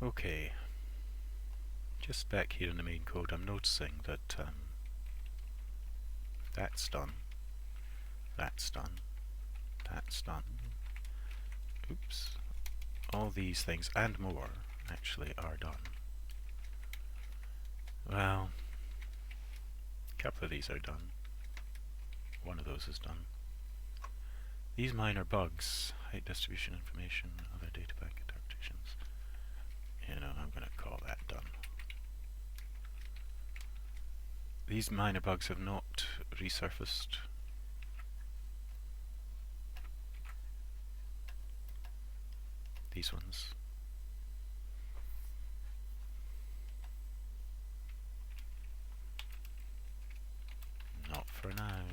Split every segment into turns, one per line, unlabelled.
Okay, just back here in the main code, I'm noticing that that's done, that's done, that's done. Oops. All these things and more actually are done. Well, a couple of these are done. One of those is done. These minor bugs, height distribution information, other data packet interpretations. You know, I'm going to call that done. These minor bugs have not resurfaced. These ones. Not for now.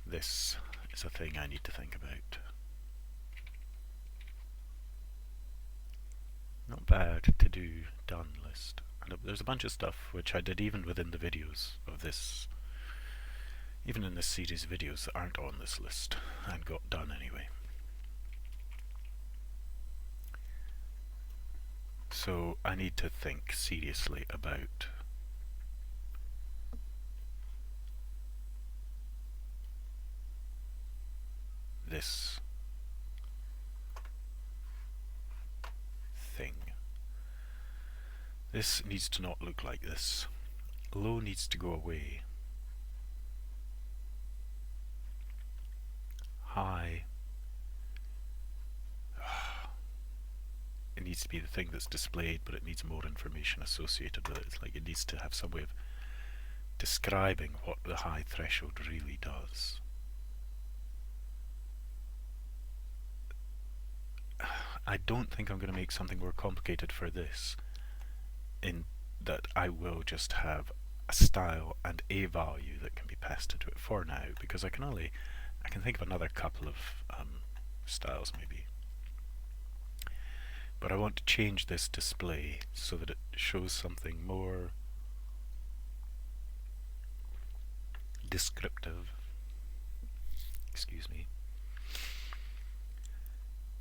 This is a thing I need to think about. Not bad to do done list. And there's a bunch of stuff which I did even within the videos of this, even in this series of videos that aren't on this list, and got done anyway. So I need to think seriously about this thing. This needs to not look like this. Low needs to go away. High. It needs to be the thing that's displayed, but it needs more information associated with it. It's like it needs to have some way of describing what the high threshold really does. I don't think I'm going to make something more complicated for this, in that I will just have a style and a value that can be passed into it for now, because I can think of another couple of styles maybe. But I want to change this display so that it shows something more descriptive. Excuse me.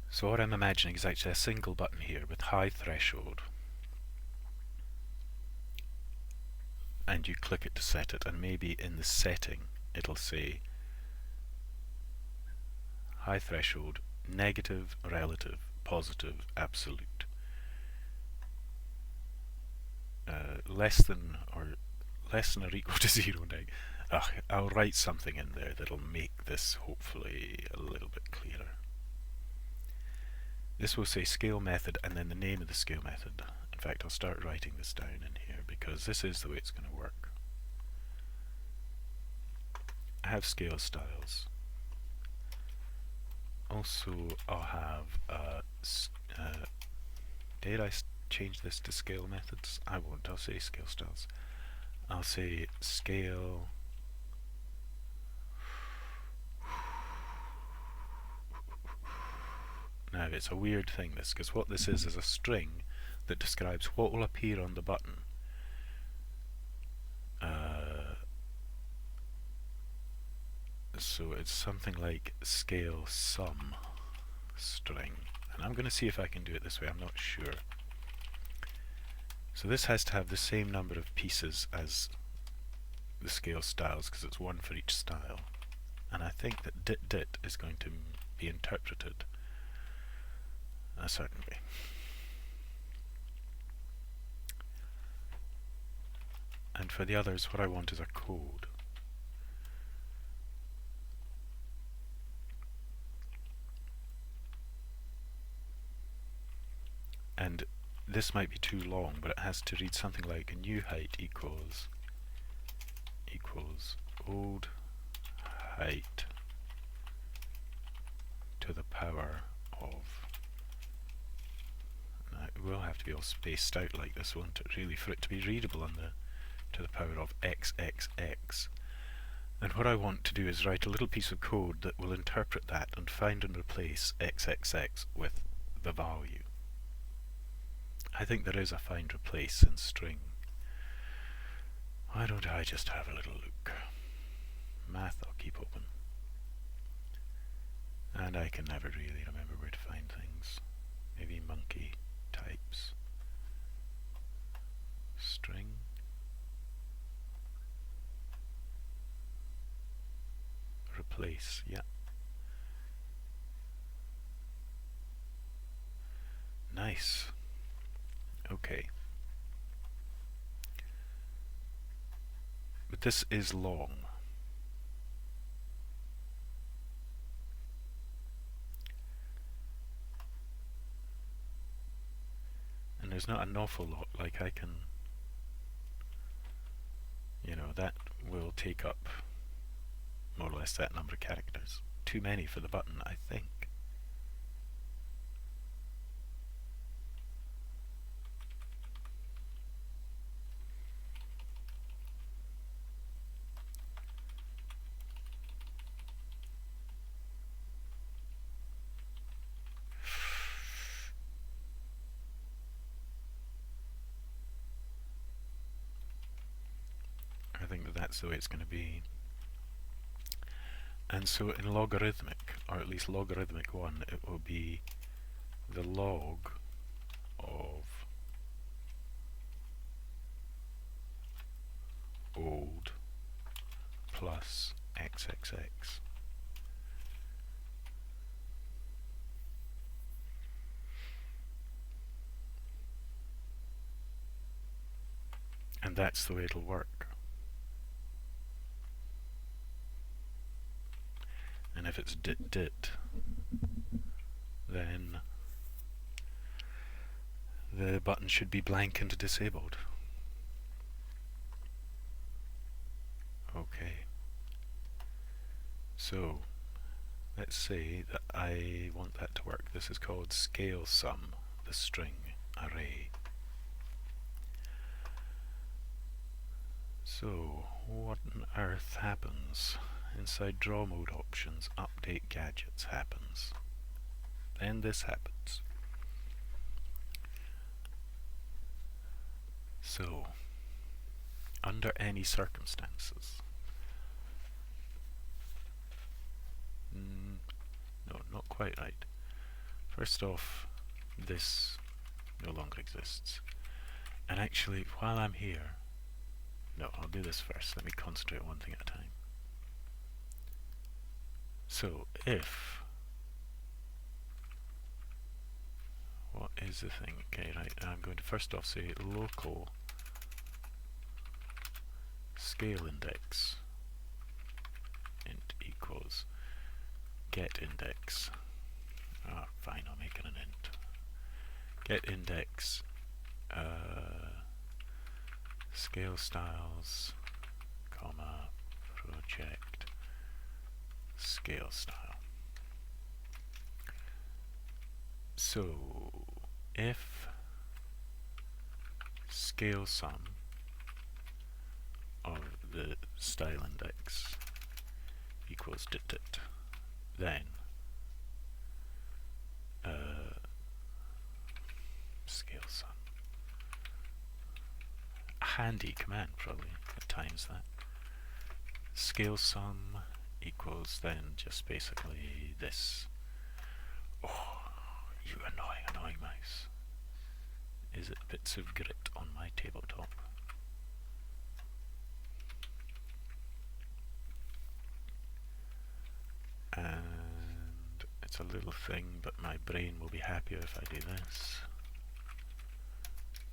So what I'm imagining is actually a single button here with high threshold, and you click it to set it, and maybe in the setting it'll say high threshold, negative, relative, positive, absolute, less than or equal to 0. I'll write something in there that'll make this hopefully a little bit clearer. This will say scale method and then the name of the scale method. In fact, I'll start writing this down in here because this is the way it's going to work. I have scale styles. Also, I'll have did I change this to scale methods? I won't. I'll say scale styles. I'll say scale now. It's a weird thing this, because what this is a string that describes what will appear on the button. So it's something like scale sum string, and I'm going to see if I can do it this way. I'm not sure. So this has to have the same number of pieces as the scale styles because it's one for each style, and I think that dit is going to be interpreted a certain way. And for the others, what I want is a code. And this might be too long, but it has to read something like new height equals old height to the power of. Now it will have to be all spaced out like this, won't it, really, for it to be readable on the to the power of xxx. And what I want to do is write a little piece of code that will interpret that and find and replace xxx with the value. I think there is a find replace in string. Why don't I just have a little look? Math I'll keep open. And I can never really remember where to find things. Maybe monkey types. String. Replace, yeah. Nice. Okay. But this is long. And there's not an awful lot, like I can, that will take up more or less that number of characters. Too many for the button, I think. I think that that's the way it's going to be. And so in logarithmic, or at least logarithmic 1, it will be the log of old plus xxx. And that's the way it'll work. And if it's dit, then the button should be blank and disabled. Okay. So, let's say that I want that to work. This is called scale sum, the string array. So, what on earth happens? Inside draw mode options, update gadgets happens. Then this happens. So, under any circumstances. No, not quite right. First off, this no longer exists. And actually, while I'm here, no, I'll do this first. Let me concentrate on one thing at a time. So, if... What is the thing? Okay, right, I'm going to first off say local scale index int equals get index. Ah, fine, I'll make it an int. Get index scale styles, comma, project scale style. So if scale sum of the style index equals dit, then scale sum. A handy command probably at times that. Scale sum equals then just basically this. Oh, you annoying mouse. Is it bits of grit on my tabletop? And it's a little thing, but my brain will be happier if I do this.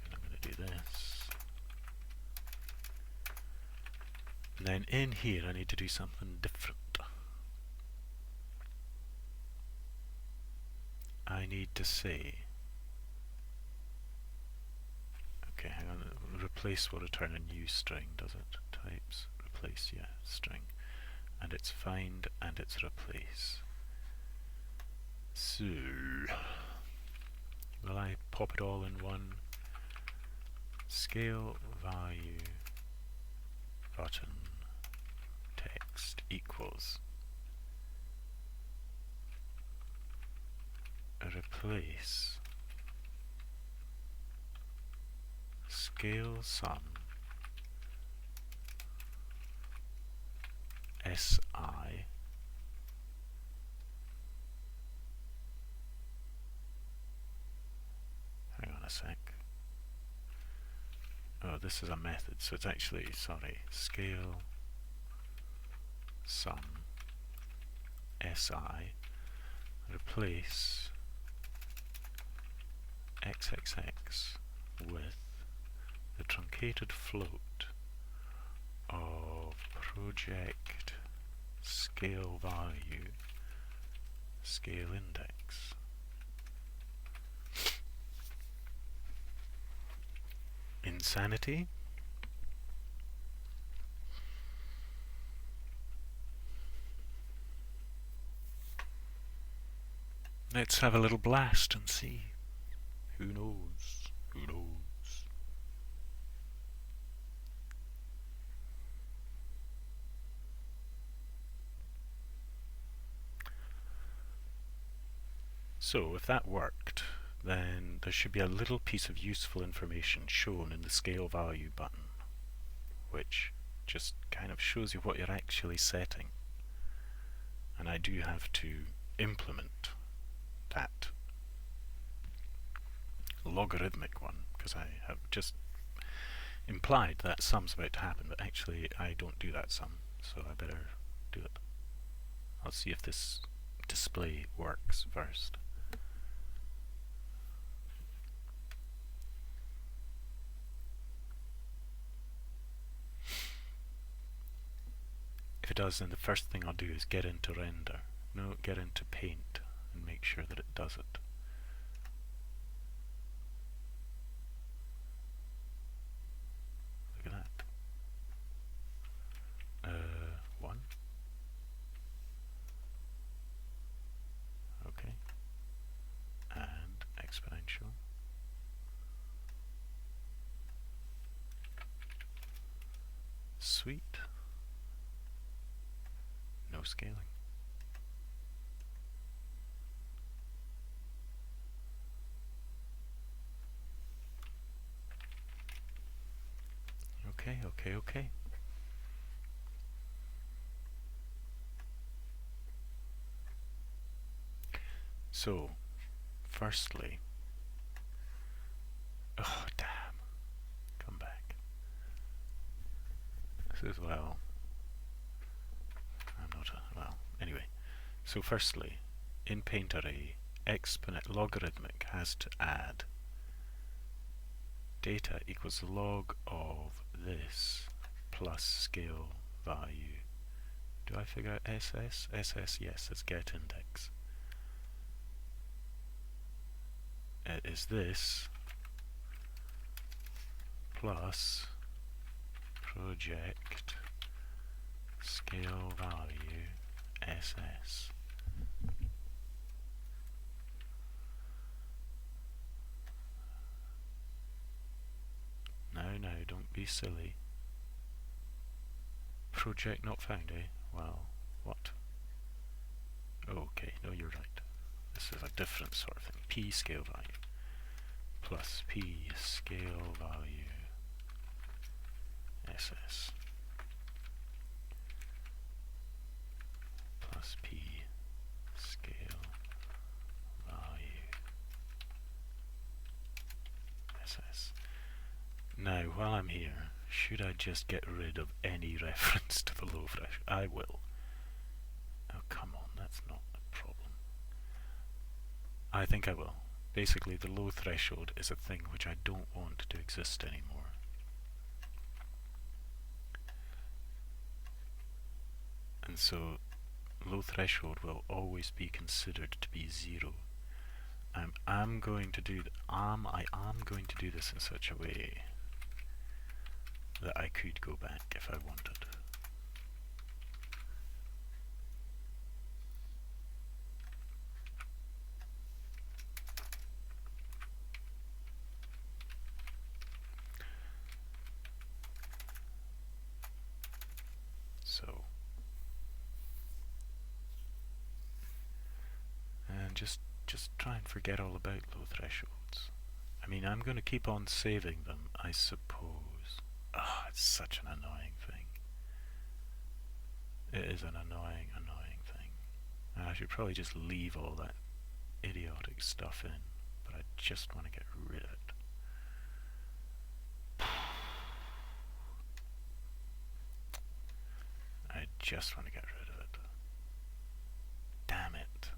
And I'm going to do this. And then in here I need to do something different. I need to say, okay, hang on, replace will return a new string, does it? Types, replace, yeah, string. And it's find and it's replace. So, will I pop it all in one? Scale value button text equals replace scale sum si a sec. Oh, this is a method, so it's actually, sorry, scale sum si, replace xxx with the truncated float of project scale value scale index. Insanity. Let's have a little blast and see. Who knows? Who knows? So if that worked, then there should be a little piece of useful information shown in the scale value button, which just kind of shows you what you're actually setting. And I do have to implement that logarithmic one, because I have just implied that sum's about to happen, but actually I don't do that sum, so I better do it. I'll see if this display works first. If it does, then the first thing I'll do is get into render. No, get into paint and make sure that it does it. Look at that. 1. Okay. And exponential. Sweet. No scaling. Okay. So, firstly, oh damn, come back. This is, well, I'm not well, anyway. So firstly, in paint array, logarithmic has to add data equals log of this plus scale value. Do I figure out SS? SS, yes, it's get index. It is this plus project scale value SS. No, don't be silly. Project not found, eh? Well, what? Okay, no, you're right. This is a different sort of thing. P scale value plus P scale value SS plus P scale value SS. Now, while I'm here, should I just get rid of any reference to the low threshold? I will. Oh, come on, that's not a problem. I think I will. Basically, the low threshold is a thing which I don't want to exist anymore. And so, low threshold will always be considered to be 0. I am going to do this in such a way that I could go back if I wanted. So, and just try and forget all about low thresholds. I mean, I'm going to keep on saving them, I suppose. Ah, it's such an annoying thing. It is an annoying thing. And I should probably just leave all that idiotic stuff in, but I just want to get rid of it. just want to get rid of it. Damn it.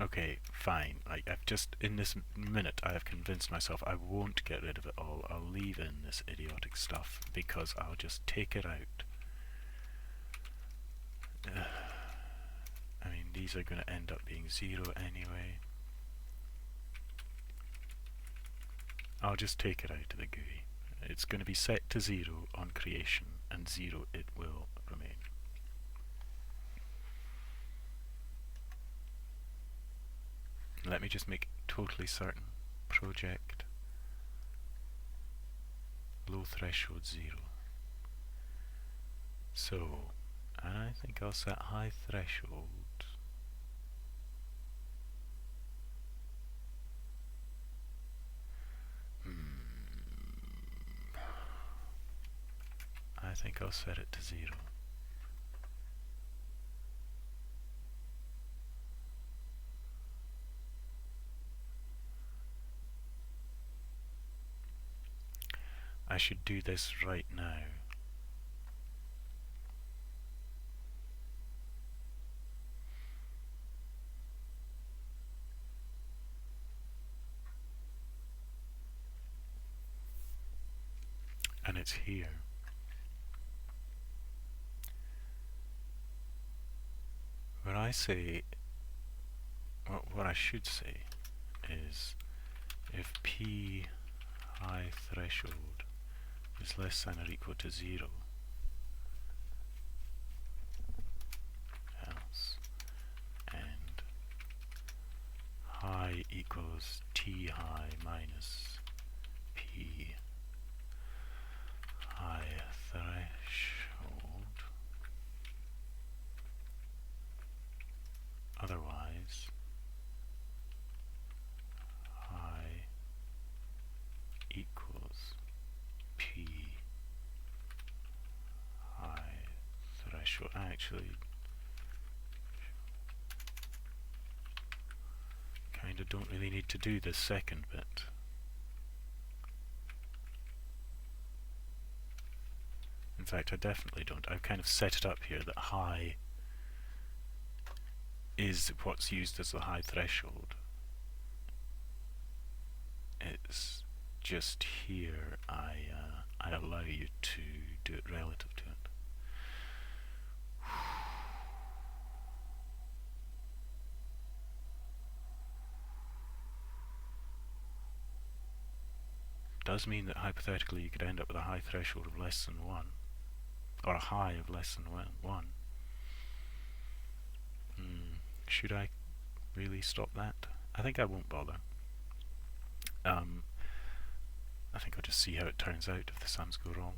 Okay, fine. I've just, in this minute, I have convinced myself I won't get rid of it all. I'll leave in this idiotic stuff because I'll just take it out. I mean, these are going to end up being 0 anyway. I'll just take it out of the GUI. It's going to be set to 0 on creation, and 0 it will remain. Let me just make totally certain. Project low threshold 0. So, and I think I'll set high threshold. I think I'll set it to 0. I should do this right now. And it's here. When I say, what I should say is, if P high threshold is less than or equal to 0, else, and high equals T high minus P high threshold, otherwise high equals P high threshold. Actually, kinda don't really need to do this second bit. In fact, I definitely don't. I've kind of set it up here that high is what's used as the high threshold. It's just here I allow you to do it relative to it. Does mean that hypothetically you could end up with a high threshold of less than 1, or a high of less than 1. Should I really stop that? I think I won't bother. I think I'll just see how it turns out if the sums go wrong.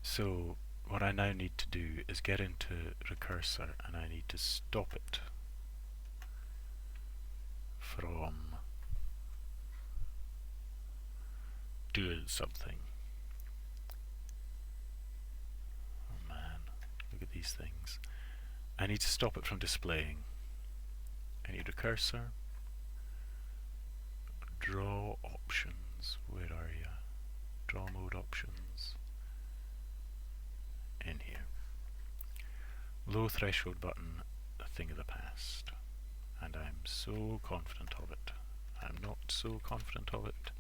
So what I now need to do is get into Recursor, and I need to stop it from doing something. Oh man, look at these things. I need to stop it from displaying. I need Recursor, draw options, where are you? Draw mode options, in here. Low threshold button, a thing of the past. And I'm so confident of it. I'm not so confident of it.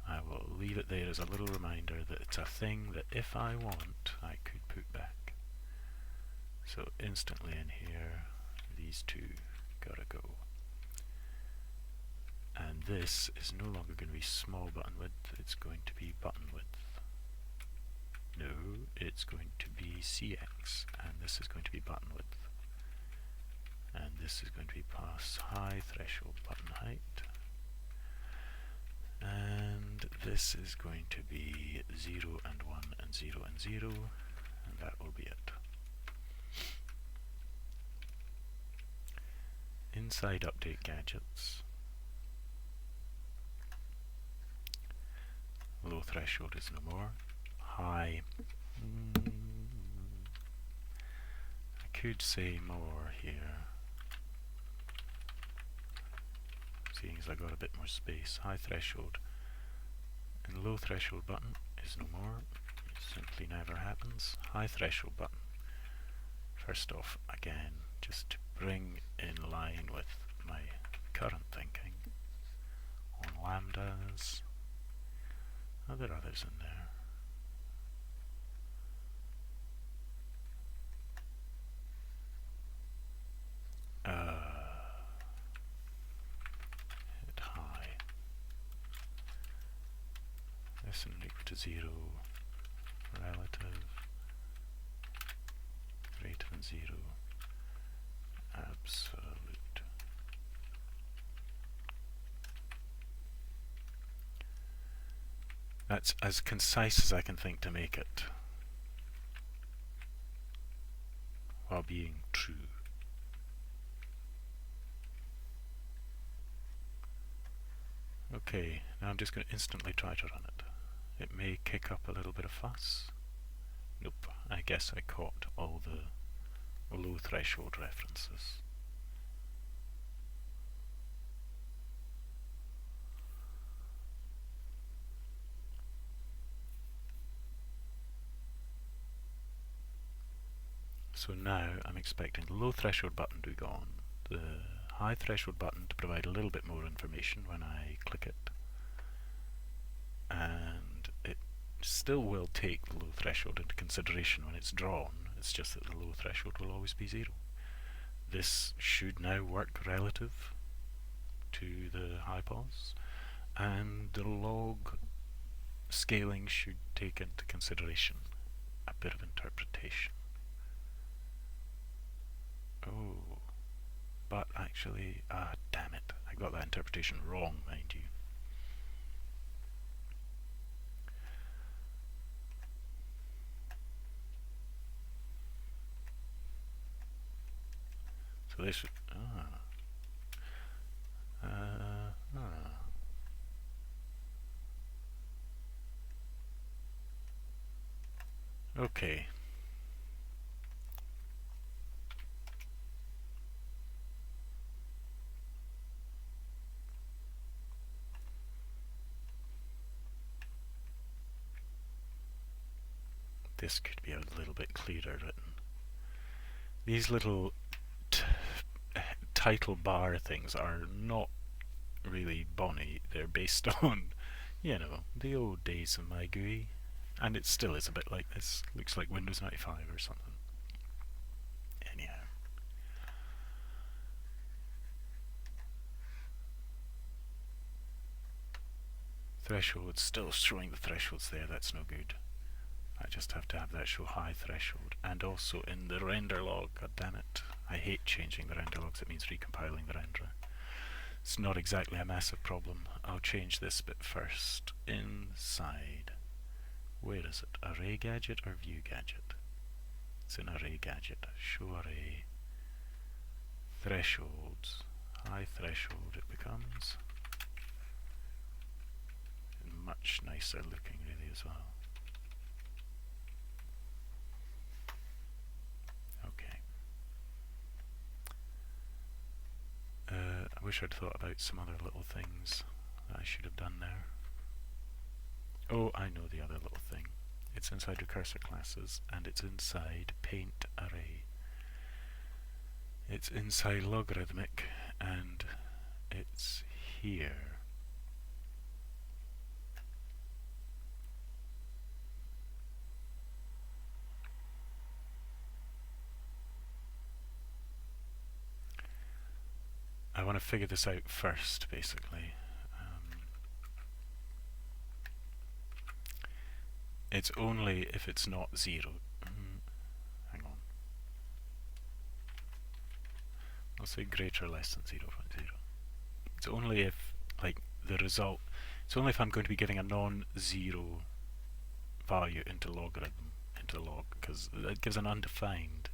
I will leave it there as a little reminder that it's a thing that if I want, I could put back. So instantly in here, these two gotta go. And this is no longer going to be small button width, it's going to be button width. No, it's going to be CX, and this is going to be button width. And this is going to be past high threshold button height. And this is going to be 0 and 1 and 0 and 0, and that will be it. Inside update gadgets, low threshold is no more. High, I could say more here, seeing as I got a bit more space. High threshold and low threshold button is no more. Simply never happens. High threshold button. First off, again, just to bring in line with my current thinking on lambdas. Are there others in there? Hit high. Less than or equal to 0. Relative. Greater than 0. Absolute. That's as concise as I can think to make it, while being true. Okay, now I'm just going to instantly try to run it. It may kick up a little bit of fuss. Nope, I guess I caught all the low threshold references. So now I'm expecting the low threshold button to be gone, the high threshold button to provide a little bit more information when I click it, and it still will take the low threshold into consideration when it's drawn. It's just that the low threshold will always be 0. This should now work relative to the high pause, and the log scaling should take into consideration a bit of interpretation. Oh, but actually, damn it, I got that interpretation wrong, mind you. So this should, okay. This could be a little bit clearer written. These little title bar things are not really bonny. They're based on, you know, the old days of my GUI, and it still is a bit like this. Looks like Windows 95 or something. Anyhow. Thresholds, still showing the thresholds there, that's no good. I just have to have that show high threshold, and also in the render log, god damn it. I hate changing the render logs, it means recompiling the renderer. It's not exactly a massive problem. I'll change this bit first. Inside. Where is it? Array gadget or view gadget? It's an array gadget. Show array. Thresholds. High threshold it becomes. And much nicer looking really as well. Okay. I wish I'd thought about some other little things that I should have done there. Oh, I know the other little thing. It's inside recursor classes, and it's inside paint array. It's inside logarithmic, and it's here. I want to figure this out first, basically. It's only if it's not 0. Hang on. I'll say greater or less than 0.0. It's only if, like, the result... It's only if I'm going to be giving a non-zero value into logarithm, into the log, because it gives an undefined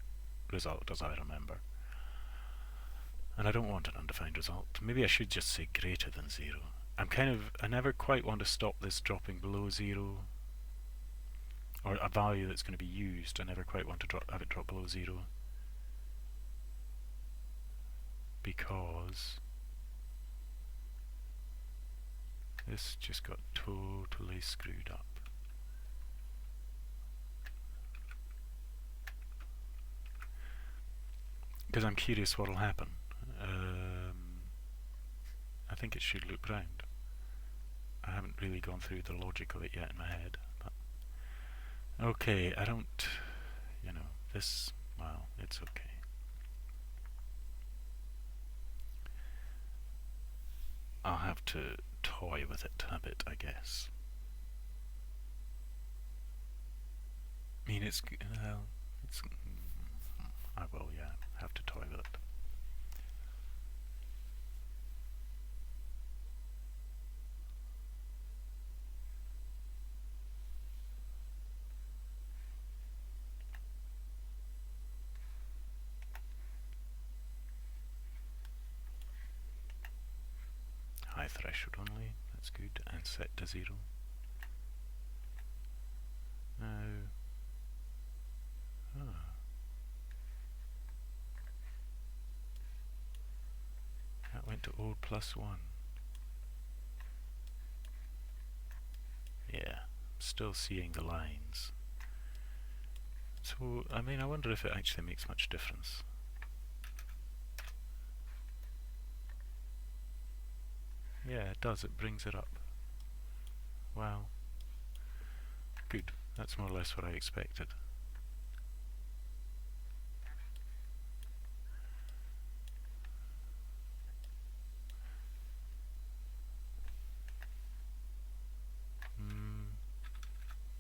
result, as I remember. And I don't want an undefined result. Maybe I should just say greater than 0. I never quite want to stop this dropping below 0, or a value that's going to be used. I never quite want to have it drop below 0, because this just got totally screwed up. because I'm curious what will happen. I think it should loop round. I haven't really gone through the logic of it yet in my head. But okay, I don't, this, well, it's okay. I'll have to toy with it a bit, I guess. I mean, I will, yeah, have to toy with it. High threshold only, that's good, and set to 0. Now, that went to old +1. Yeah, still seeing the lines. So, I mean, I wonder if it actually makes much difference. Yeah, it does, it brings it up. Well, good. That's more or less what I expected.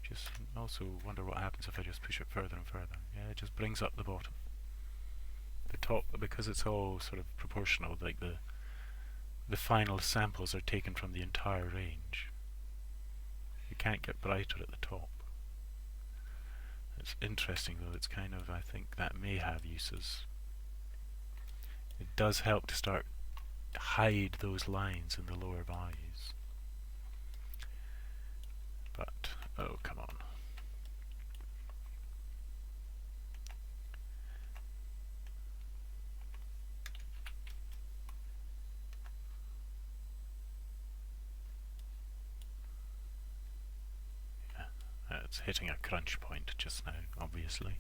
Just also wonder what happens if I just push it further and further. Yeah, it just brings up the bottom. The top, because it's all sort of proportional, like the final samples are taken from the entire range. You can't get brighter at the top. It's interesting though, it's kind of, I think that may have uses. It does help to start hide those lines in the lower values. But, oh come on. It's hitting a crunch point just now, obviously.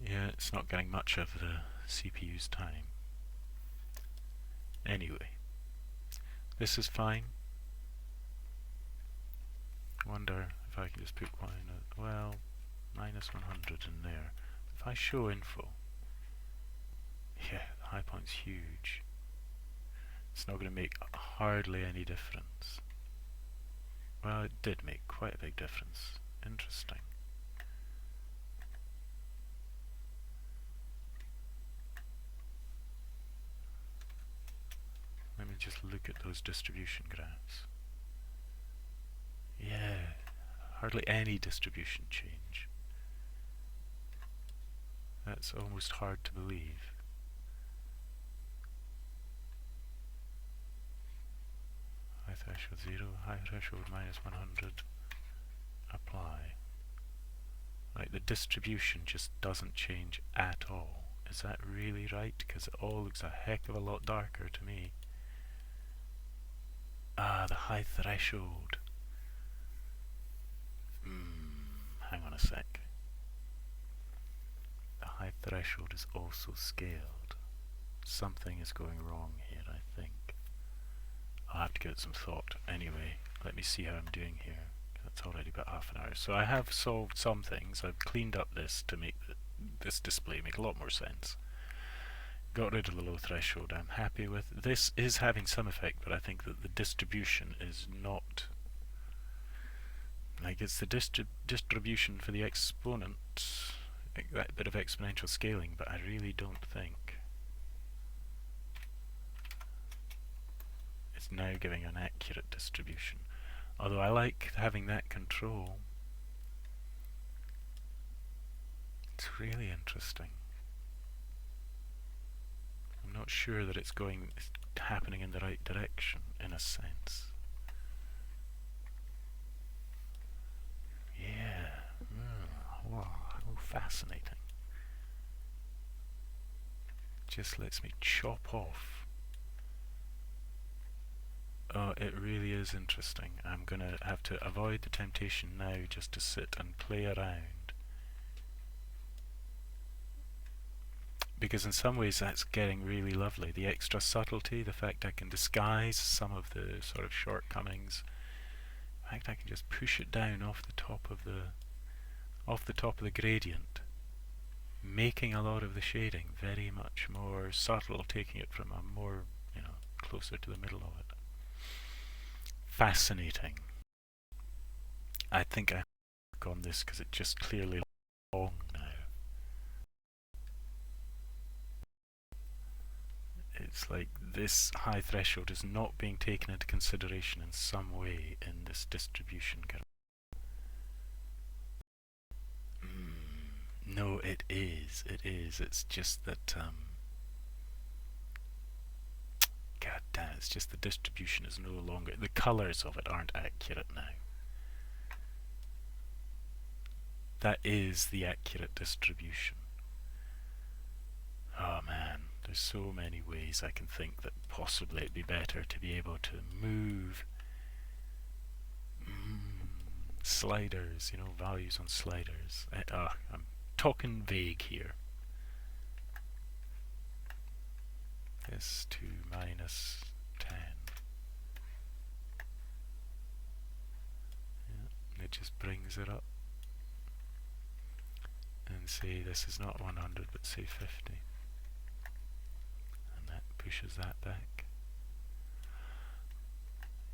Yeah, it's not getting much of the CPU's time. Anyway, this is fine. Wonder if I can just put well, -100 in there. If I show info, yeah, the high point's huge. It's not going to make hardly any difference. Well, it did make quite a big difference. Interesting. Let me just look at those distribution graphs. Yeah, hardly any distribution change. That's almost hard to believe. High threshold 0, high threshold -100. Apply. Right, the distribution just doesn't change at all. Is that really right? Because it all looks a heck of a lot darker to me. Ah, the high threshold. Hang on a sec. The high threshold is also scaled. Something is going wrong here, I think. I'll have to give it some thought. Anyway, let me see how I'm doing here. That's already about half an hour. So I have solved some things. I've cleaned up this to make this display make a lot more sense. Got rid of the low threshold. I'm happy with. This is having some effect, but I think that the distribution is not. Like, it's the distribution for the exponent, like that bit of exponential scaling, but I really don't think it's now giving an accurate distribution. Although I like having that control. It's really interesting. I'm not sure that it's happening in the right direction, in a sense. Yeah. Wow, how fascinating. Just lets me chop off. Oh, it really is interesting. I'm gonna have to avoid the temptation now just to sit and play around. because in some ways that's getting really lovely. The extra subtlety, the fact I can disguise some of the sort of shortcomings. The fact I can just push it down off the top of the gradient, making a lot of the shading very much more subtle, taking it from a more, closer to the middle of it. Fascinating. I think I work on this because it just clearly long now. It's like this high threshold is not being taken into consideration in some way in this distribution curve. No, it is. It is. It's just that. God damn! It's just the distribution is no longer. The colours of it aren't accurate now. That is the accurate distribution. Oh man, there's so many ways I can think that possibly it'd be better to be able to move sliders, values on sliders. I'm talking vague here. S2 minus 10. Yeah, it just brings it up. And say this is not 100 but say 50. And that pushes that back.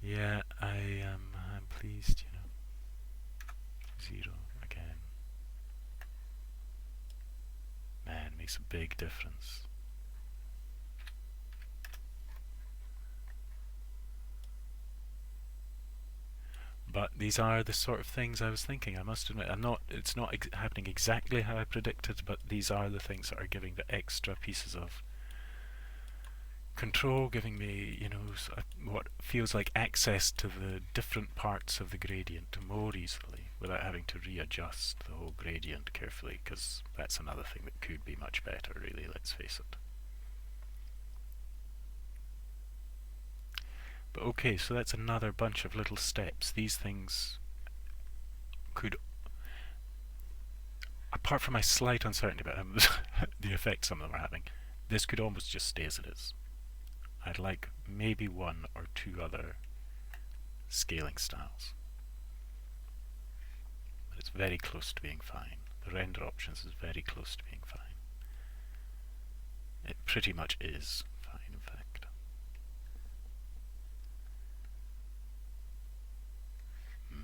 Yeah, I'm pleased, 0 again. Man, makes a big difference. But these are the sort of things I was thinking. I must admit, it's not happening exactly how I predicted, but these are the things that are giving the extra pieces of control, giving me, what feels like access to the different parts of the gradient more easily without having to readjust the whole gradient carefully, because that's another thing that could be much better, really, let's face it. But okay, so that's another bunch of little steps. These things could, apart from my slight uncertainty about the effect some of them are having, this could almost just stay as it is. I'd like maybe one or two other scaling styles. But it's very close to being fine. The render options is very close to being fine. It pretty much is fine, in fact.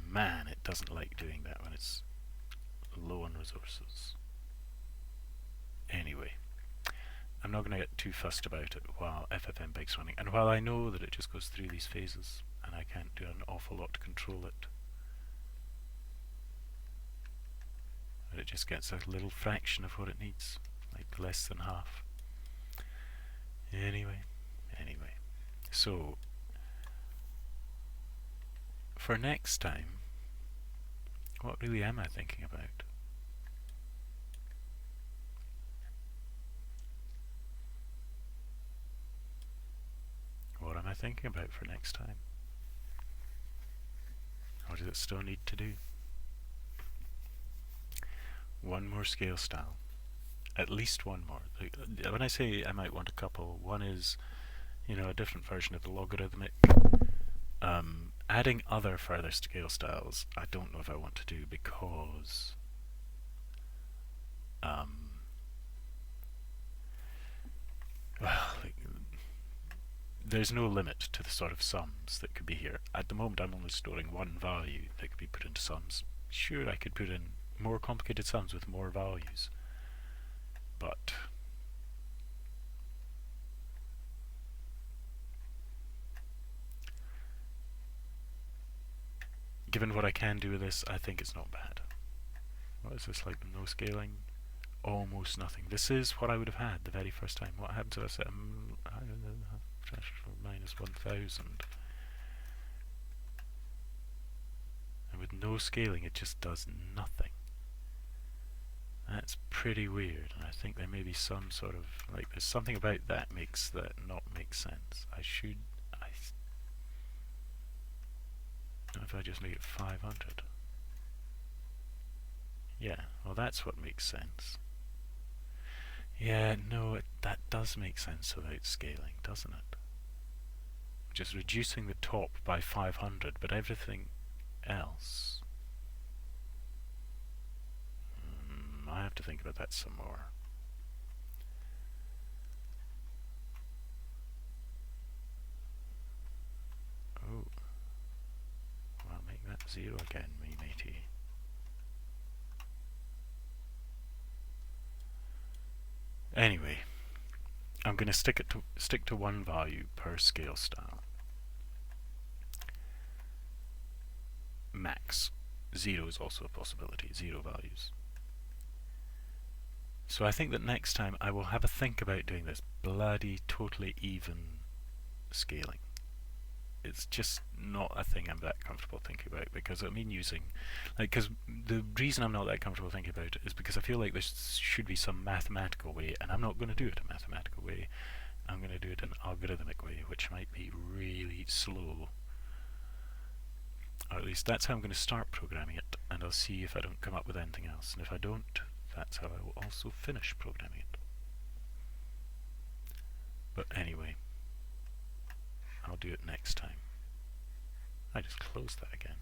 Man, it doesn't like doing that when it's low on resources. Anyway, I'm not going to get too fussed about it while ffmpeg's running, and while I know that it just goes through these phases and I can't do an awful lot to control it, but it just gets a little fraction of what it needs, like less than half. Anyway, so for next time, what really am I thinking about? What am I thinking about for next time? What does it still need to do? One more scale style. At least one more. When I say I might want a couple, one is, a different version of the logarithmic. Adding other further scale styles, I don't know if I want to do, because there's no limit to the sort of sums that could be here. At the moment I'm only storing one value that could be put into sums. Sure, I could put in more complicated sums with more values, but given what I can do with this, I think it's not bad. What is this, like no scaling? Almost nothing. This is what I would have had the very first time. What happens if I set minus 1000? And with no scaling it just does nothing. That's pretty weird, and I think there may be some sort of, there's something about that makes that not make sense. If I just make it 500. Yeah, well that's what makes sense. Yeah, no, that does make sense without scaling, doesn't it? Just reducing the top by 500, but everything else... I have to think about that some more. Oh, well, make that 0 again, me matey. Anyway, I'm going to stick to one value per scale style. Max. 0 is also a possibility, 0 values. So I think that next time I will have a think about doing this bloody totally even scaling. It's just not a thing I'm that comfortable thinking about, because I mean using, because the reason I'm not that comfortable thinking about it is because I feel like there should be some mathematical way, and I'm not going to do it a mathematical way. I'm going to do it an algorithmic way, which might be really slow. Or at least that's how I'm going to start programming it, and I'll see if I don't come up with anything else. And if I don't, that's how I will also finish programming it. But anyway, I'll do it next time. I just closed that again.